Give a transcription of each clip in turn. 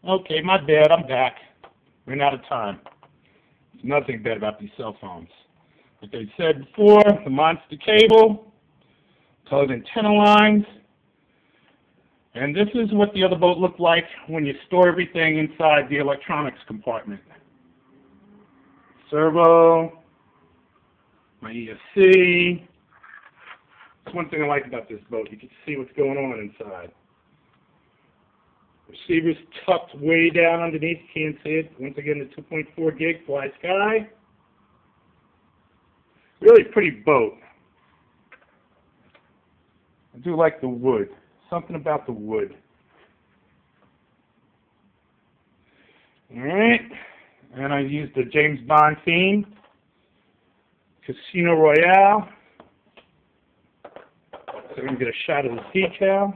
Okay, my bad, I'm back. Ran out of time. There's nothing bad about these cell phones. Like I said before, the monster cable, colored antenna lines, and this is what the other boat looked like when you store everything inside the electronics compartment. Servo, my ESC. That's one thing I like about this boat. You can see what's going on inside. Receiver's tucked way down underneath. You can't see it. Once again, the 2.4 gig Fly Sky. Really pretty boat. I do like the wood. Something about the wood. Alright. And I used the James Bond theme. Casino Royale. So I'm going to get a shot of the decal.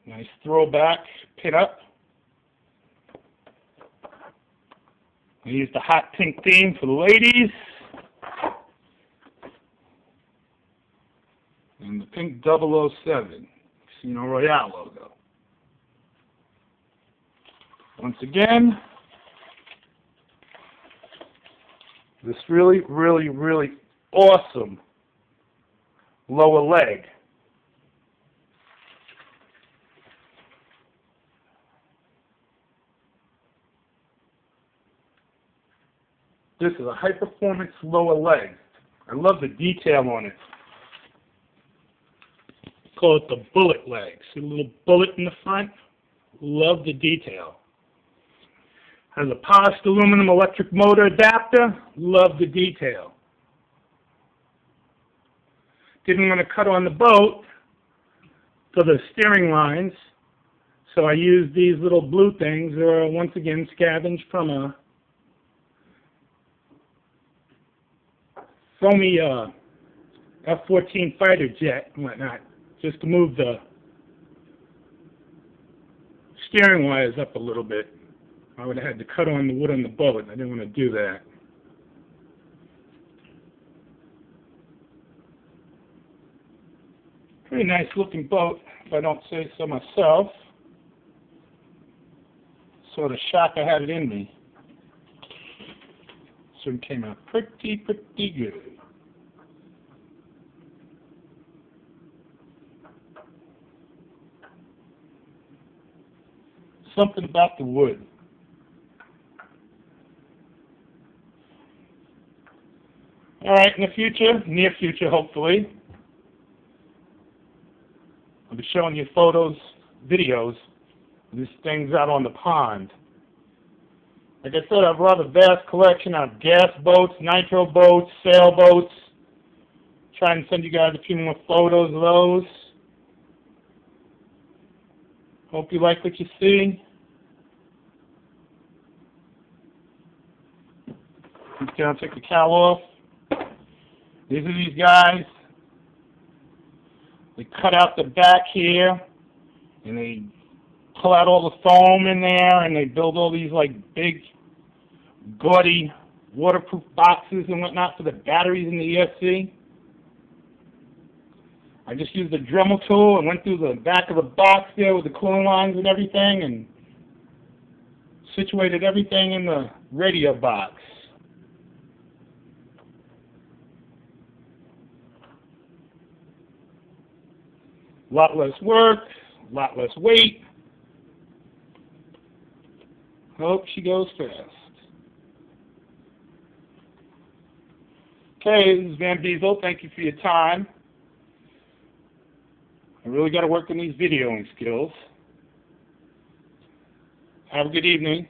Nice throwback pin up. I used the hot pink theme for the ladies. And the pink 007 Casino Royale logo. Once again, this really awesome lower leg. This is a high-performance lower leg. I love the detail on it. Call it the bullet leg. See the little bullet in the front? Love the detail. Has a polished aluminum electric motor adapter. Love the detail. Didn't want to cut on the boat for the steering lines, so I used these little blue things. They're once again scavenged from a foamy F-14 fighter jet and whatnot, just to move the steering wires up a little bit. I would have had to cut on the wood on the boat. I didn't want to do that. Pretty nice looking boat, if I don't say so myself. Sort of shocked I had it in me. So it came out pretty good. Something about the wood. Alright, in the future, near future hopefully, I'll be showing you photos, videos of these things out on the pond. Like I said, I brought a vast collection of gas boats, nitro boats, sailboats. Try and send you guys a few more photos of those. Hope you like what you see. I'm going to take the cowl off. These are these guys. They cut out the back here, and they pull out all the foam in there, and they build all these like big, gaudy, waterproof boxes and whatnot for the batteries in the ESC. I just used the Dremel tool and went through the back of the box there with the cooling lines and everything, and situated everything in the radio box. A lot less work, a lot less weight. Hope she goes fast. Okay, this is Van Diesel. Thank you for your time. I really got to work on these videoing skills. Have a good evening.